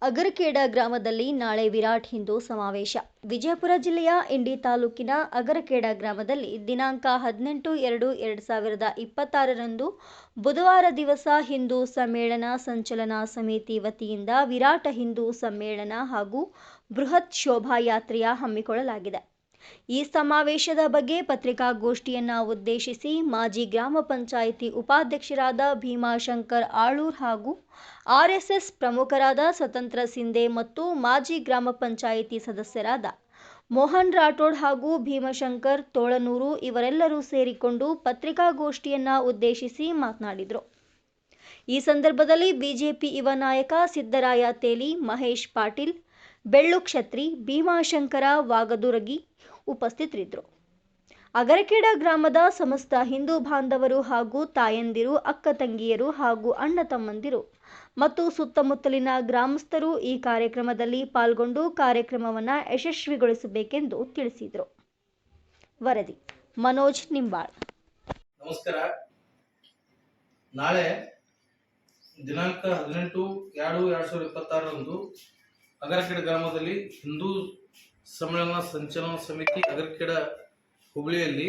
ಅಗರಖೇಡ ಗ್ರಾಮದಲ್ಲಿ ನಾಳೆ ವಿರಾಟ್ ಹಿಂದೂ ಸಮಾವೇಶ. ವಿಜಯಪುರ ಜಿಲ್ಲೆಯ ಇಂಡಿ ತಾಲೂಕಿನ ಅಗರಖೇಡ ಗ್ರಾಮದಲ್ಲಿ ದಿನಾಂಕ 18/2/2026 ಬುಧವಾರ ದಿವಸ ಹಿಂದೂ ಸಮ್ಮೇಳನ ಸಂಚಲನ ಸಮಿತಿ ವತಿಯಿಂದ ವಿರಾಟ್ ಹಿಂದೂ ಸಮ್ಮೇಳನ ಹಾಗೂ ಬೃಹತ್ ಶೋಭಾಯಾತ್ರೆಯ ಹಮ್ಮಿಕೊಳ್ಳಲಾಗಿದೆ. ಈ ಸಮಾವೇಶದ ಬಗ್ಗೆ ಪತ್ರಿಕಾಗೋಷ್ಠಿಯನ್ನು ಉದ್ದೇಶಿಸಿ ಮಾಜಿ ಗ್ರಾಮ ಪಂಚಾಯಿತಿ ಉಪಾಧ್ಯಕ್ಷರಾದ ಭೀಮಾಶಂಕರ್ ಆಳೂರ್ ಹಾಗೂ ಆರ್ಎಸ್ಎಸ್ ಪ್ರಮುಖರಾದ ಸ್ವತಂತ್ರ ಸಿಂಧೆ ಮತ್ತು ಮಾಜಿ ಗ್ರಾಮ ಪಂಚಾಯಿತಿ ಸದಸ್ಯರಾದ ಮೋಹನ್ ರಾಠೋಡ್ ಹಾಗೂ ಭೀಮಶಂಕರ್ ತೋಳನೂರು ಇವರೆಲ್ಲರೂ ಸೇರಿಕೊಂಡು ಪತ್ರಿಕಾಗೋಷ್ಠಿಯನ್ನು ಉದ್ದೇಶಿಸಿ ಮಾತನಾಡಿದರು. ಈ ಸಂದರ್ಭದಲ್ಲಿ ಬಿಜೆಪಿ ಯುವ ನಾಯಕ ಸಿದ್ದರಾಯ ತೇಲಿ, ಮಹೇಶ್ ಪಾಟೀಲ್, ಬೆಳ್ಳು ಕ್ಷತ್ರಿ, ಭೀಮಾಶಂಕರ ವಾಗದುರಗಿ ಉಪಸ್ಥಿತರಿದ್ದರು. ಅಗರಖೇಡ ಗ್ರಾಮದ ಸಮಸ್ತ ಹಿಂದೂ ಬಾಂಧವರು ಹಾಗೂ ತಾಯಂದಿರು, ಅಕ್ಕ ತಂಗಿಯರು ಹಾಗೂ ಅಣ್ಣ ತಮ್ಮಂದಿರು ಮತ್ತು ಸುತ್ತಮುತ್ತಲಿನ ಗ್ರಾಮಸ್ಥರು ಈ ಕಾರ್ಯಕ್ರಮದಲ್ಲಿ ಪಾಲ್ಗೊಂಡು ಕಾರ್ಯಕ್ರಮವನ್ನು ಯಶಸ್ವಿಗೊಳಿಸಬೇಕೆಂದು ತಿಳಿಸಿದರು. ವರದಿ ಮನೋಜ್ ನಿಂಬಾಳ್. ನಮಸ್ಕಾರ. ನಾಳೆ ದಿನಾಂಕ 18/2/2026 ಅಗರಖೇಡ ಗ್ರಾಮದಲ್ಲಿ ಹಿಂದೂ ಸಮ್ಮೇಳನ ಸಂಚಲನ ಸಮಿತಿ ಅಗರಖೇಡ ಹುಬ್ಬಳ್ಳಿಯಲ್ಲಿ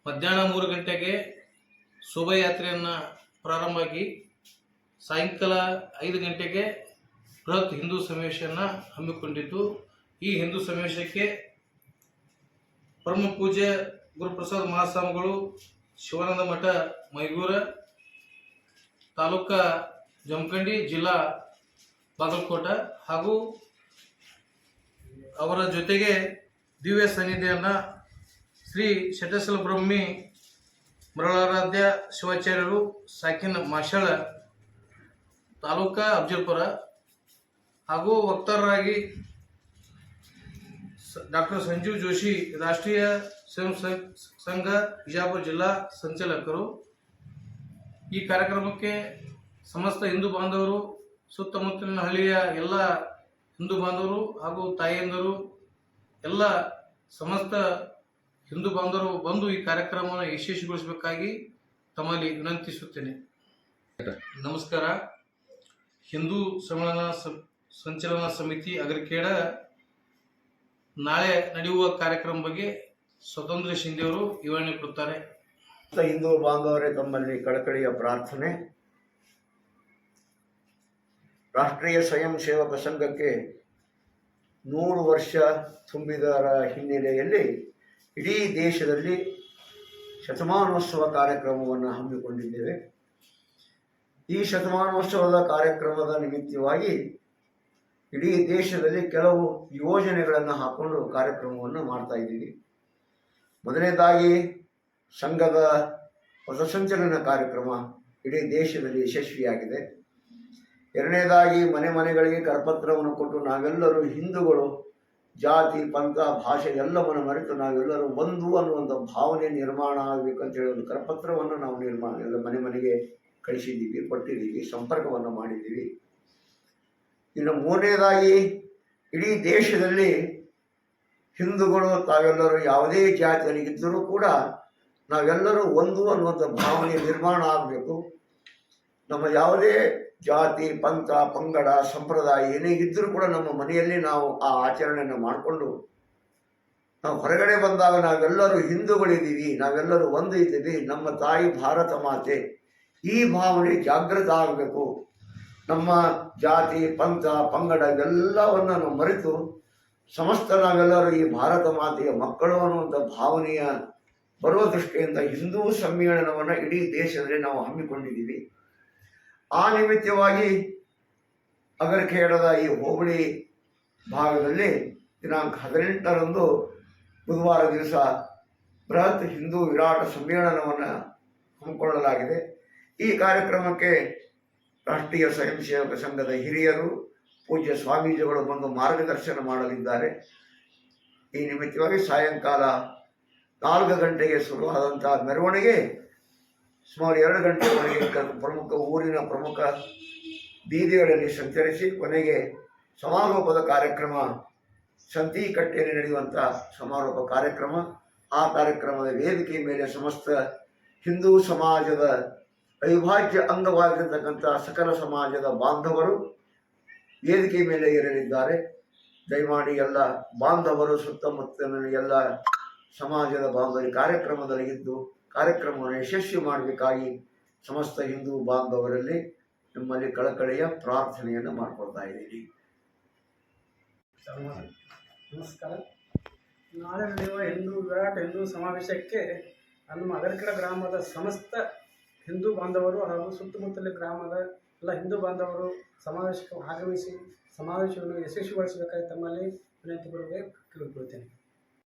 ಮಧ್ಯಾಹ್ನ 3 ಗಂಟೆಗೆ ಶೋಭಾಯಾತ್ರೆಯನ್ನು ಪ್ರಾರಂಭವಾಗಿ ಸಾಯಂಕಾಲ 5 ಗಂಟೆಗೆ ಬೃಹತ್ ಹಿಂದೂ ಸಮಾವೇಶವನ್ನು ಹಮ್ಮಿಕೊಂಡಿದ್ದು, ಈ ಹಿಂದೂ ಸಮಾವೇಶಕ್ಕೆ ಪರಮ ಪೂಜ್ಯ ಗುರುಪ್ರಸಾದ್ ಮಹಾಸ್ವಾಮಿಗಳು, ಶಿವಾನಂದ ಮಠ ಮೈಗೂರ, ತಾಲೂಕಾ ಜಮಖಂಡಿ, ಜಿಲ್ಲಾ ಬಾಗಲಕೋಟ ಹಾಗೂ ಅವರ ಜೊತೆಗೆ ದಿವ್ಯ ಸಾನ್ನಿಧ್ಯವನ್ನು ಶ್ರೀ ಶಟಸ್ಥಲ ಬ್ರಹ್ಮಿ ಮರಳಾರಾಧ್ಯ ಶಿವಾಚಾರ್ಯರು, ಸಾಕಿನ ಮಾಷಳ, ತಾಲೂಕಾ ಅಫಜಲ್ಪುರ ಹಾಗೂ ವಕ್ತಾರರಾಗಿ ಡಾಕ್ಟರ್ ಸಂಜೀವ್ ಜೋಶಿ, ರಾಷ್ಟ್ರೀಯ ಸ್ವಯಂ ಸಂಘ ಬಿಜಾಪುರ ಜಿಲ್ಲಾ ಸಂಚಾಲಕರು. ಈ ಕಾರ್ಯಕ್ರಮಕ್ಕೆ ಸಮಸ್ತ ಹಿಂದೂ ಬಾಂಧವರು, ಸುತ್ತಮುತ್ತಲಿನ ಹಳ್ಳಿಯ ಎಲ್ಲ ಹಿಂದೂ ಬಾಂಧವರು ಹಾಗೂ ತಾಯಿಯಂದರು, ಎಲ್ಲ ಸಮಸ್ತ ಹಿಂದೂ ಬಾಂಧವರು ಬಂದು ಈ ಕಾರ್ಯಕ್ರಮವನ್ನು ಯಶಸ್ವಿಗೊಳಿಸಬೇಕಾಗಿ ತಮ್ಮಲ್ಲಿ ವಿನಂತಿಸುತ್ತೇನೆ. ನಮಸ್ಕಾರ. ಹಿಂದೂ ಸಮ್ಮೇಳನ ಸಂಚಲನ ಸಮಿತಿ ಅಗರಖೇಡ ನಾಳೆ ನಡೆಯುವ ಕಾರ್ಯಕ್ರಮ ಬಗ್ಗೆ ಸ್ವತಂತ್ರ ಸಿಂಧೆಯವರು ವಿವರಣೆ ಕೊಡುತ್ತಾರೆ. ಹಿಂದೂ ಬಾಂಧವರೇ, ತಮ್ಮಲ್ಲಿ ಕಳಕಳಿಯ ಪ್ರಾರ್ಥನೆ. ರಾಷ್ಟ್ರೀಯ ಸ್ವಯಂ ಸೇವಕ ಸಂಘಕ್ಕೆ 100 ವರ್ಷ ತುಂಬಿದರ ಹಿನ್ನೆಲೆಯಲ್ಲಿ ಇಡೀ ದೇಶದಲ್ಲಿ ಶತಮಾನೋತ್ಸವ ಕಾರ್ಯಕ್ರಮವನ್ನು ಹಮ್ಮಿಕೊಂಡಿದ್ದೇವೆ. ಈ ಶತಮಾನೋತ್ಸವದ ಕಾರ್ಯಕ್ರಮದ ನಿಮಿತ್ತವಾಗಿ ಇಡೀ ದೇಶದಲ್ಲಿ ಕೆಲವು ಯೋಜನೆಗಳನ್ನು ಹಾಕ್ಕೊಂಡು ಕಾರ್ಯಕ್ರಮವನ್ನು ಮಾಡ್ತಾ ಇದ್ದೀವಿ. ಮೊದಲನೇದಾಗಿ ಸಂಘದ ಪಥಸಂಚಲನ ಕಾರ್ಯಕ್ರಮ ಇಡೀ ದೇಶದಲ್ಲಿ ಯಶಸ್ವಿಯಾಗಿದೆ. ಎರಡನೇದಾಗಿ ಮನೆ ಮನೆಗಳಿಗೆ ಕರಪತ್ರವನ್ನು ಕೊಟ್ಟು ನಾವೆಲ್ಲರೂ ಹಿಂದೂಗಳು ಜಾತಿ, ಪಂಥ, ಭಾಷೆ ಎಲ್ಲವನ್ನು ಮರೆತು ನಾವೆಲ್ಲರೂ ಒಂದು ಅನ್ನುವಂಥ ಭಾವನೆ ನಿರ್ಮಾಣ ಆಗಬೇಕಂತ ಹೇಳಿ ಒಂದು ಕರಪತ್ರವನ್ನು ನಾವು ಎಲ್ಲ ಮನೆ ಮನೆಗೆ ಕಳಿಸಿದ್ದೀವಿ, ಕೊಟ್ಟಿದ್ದೀವಿ, ಸಂಪರ್ಕವನ್ನು ಮಾಡಿದ್ದೀವಿ. ಇನ್ನು ಮೂರನೇದಾಗಿ ಇಡೀ ದೇಶದಲ್ಲಿ ಹಿಂದೂಗಳು ತಾವೆಲ್ಲರೂ ಯಾವುದೇ ಜಾತಿಯಲ್ಲಿದ್ದರೂ ಕೂಡ ನಾವೆಲ್ಲರೂ ಒಂದು ಅನ್ನುವಂಥ ಭಾವನೆ ನಿರ್ಮಾಣ ಆಗಬೇಕು. ನಮ್ಮ ಯಾವುದೇ ಜಾತಿ, ಪಂಥ, ಪಂಗಡ, ಸಂಪ್ರದಾಯ ಏನೇ ಇದ್ದರೂ ಕೂಡ ನಮ್ಮ ಮನೆಯಲ್ಲಿ ನಾವು ಆ ಆಚರಣೆಯನ್ನು ಮಾಡಿಕೊಂಡು ನಾವು ಹೊರಗಡೆ ಬಂದಾಗ ನಾವೆಲ್ಲರೂ ಹಿಂದೂಗಳಿದ್ದೀವಿ, ನಾವೆಲ್ಲರೂ ಒಂದು ಇದ್ದೀವಿ, ನಮ್ಮ ತಾಯಿ ಭಾರತ ಮಾತೆ, ಈ ಭಾವನೆ ಜಾಗೃತ ಆಗಬೇಕು. ನಮ್ಮ ಜಾತಿ, ಪಂಥ, ಪಂಗಡ ಇವೆಲ್ಲವನ್ನು ನಾವು ಮರೆತು ಸಮಸ್ತ ನಾವೆಲ್ಲರೂ ಈ ಭಾರತ ಮಾತೆಯ ಮಕ್ಕಳು ಅನ್ನುವಂಥ ಭಾವನೆಯ ಬರುವ ದೃಷ್ಟಿಯಿಂದ ಹಿಂದೂ ಸಮ್ಮೇಳನವನ್ನು ಇಡೀ ದೇಶದಲ್ಲಿ ನಾವು ಹಮ್ಮಿಕೊಂಡಿದ್ದೀವಿ. ಆ ನಿಮಿತ್ತವಾಗಿ ಅಗರಖೇಡದ ಈ ಹೋಬಳಿ ಭಾಗದಲ್ಲಿ ದಿನಾಂಕ 18ರಂದು ಬುಧವಾರ ದಿವಸ ಬೃಹತ್ ಹಿಂದೂ ವಿರಾಟ ಸಮ್ಮೇಳನವನ್ನು ಹಮ್ಮಿಕೊಳ್ಳಲಾಗಿದೆ. ಈ ಕಾರ್ಯಕ್ರಮಕ್ಕೆ ರಾಷ್ಟ್ರೀಯ ಸ್ವಯಂ ಸೇವಕ ಸಂಘದ ಹಿರಿಯರು, ಪೂಜ್ಯ ಸ್ವಾಮೀಜಿಗಳು ಬಂದು ಮಾರ್ಗದರ್ಶನ ಮಾಡಲಿದ್ದಾರೆ. ಈ ನಿಮಿತ್ತವಾಗಿ ಸಾಯಂಕಾಲ 4 ಗಂಟೆಗೆ ಶುರುವಾದಂಥ ಮೆರವಣಿಗೆ ಸುಮಾರು 2 ಗಂಟೆವರೆಗೆ ಊರಿನ ಪ್ರಮುಖ ಬೀದಿಗಳಲ್ಲಿ ಸಂಚರಿಸಿ ಕೊನೆಗೆ ಸಮಾರೋಪದ ಕಾರ್ಯಕ್ರಮ ಸಂತಿಕಟ್ಟೆಯಲ್ಲಿ ನಡೆಯುವಂಥ ಸಮಾರೋಪ ಕಾರ್ಯಕ್ರಮ. ಆ ಕಾರ್ಯಕ್ರಮದ ವೇದಿಕೆ ಮೇಲೆ ಸಮಸ್ತ ಹಿಂದೂ ಸಮಾಜದ ಅವಿಭಾಜ್ಯ ಅಂಗವಾಗಿರತಕ್ಕಂಥ ಸಕಲ ಸಮಾಜದ ಬಾಂಧವರು ವೇದಿಕೆ ಮೇಲೆ ಇರಲಿದ್ದಾರೆ. ದಯಮಾಡಿ ಎಲ್ಲ ಬಾಂಧವರು, ಸುತ್ತಮುತ್ತಲಿನ ಎಲ್ಲ ಸಮಾಜದ ಬಾಂಧವರು ಕಾರ್ಯಕ್ರಮದಲ್ಲಿ ಇದ್ದು ಕಾರ್ಯಕ್ರಮವನ್ನು ಯಶಸ್ವಿ ಮಾಡಬೇಕಾಗಿ ಸಮಸ್ತ ಹಿಂದೂ ಬಾಂಧವರಲ್ಲಿ ನಿಮ್ಮಲ್ಲಿ ಕಳಕಳಿಯ ಪ್ರಾರ್ಥನೆಯನ್ನು ಮಾಡಿಕೊಳ್ತಾ ಇದ್ದೀನಿ. ನಮಸ್ಕಾರ. ನಾಳೆ ನಡೆಯುವ ವಿರಾಟ್ ಹಿಂದೂ ಸಮಾವೇಶಕ್ಕೆ ನಮ್ಮ ಅಗರಕೆರೆ ಗ್ರಾಮದ ಸಮಸ್ತ ಹಿಂದೂ ಬಾಂಧವರು ಹಾಗೂ ಸುತ್ತಮುತ್ತಲ ಗ್ರಾಮದ ಎಲ್ಲ ಹಿಂದೂ ಬಾಂಧವರು ಸಮಾವೇಶಕ್ಕೆ ಆಗಮಿಸಿ ಸಮಾವೇಶವನ್ನು ಯಶಸ್ವಿಗೊಳಿಸಬೇಕಾಗಿ ತಮ್ಮಲ್ಲಿ ವಿನಂತಿ ಕೇಳಿಕೊಳ್ತೇನೆ.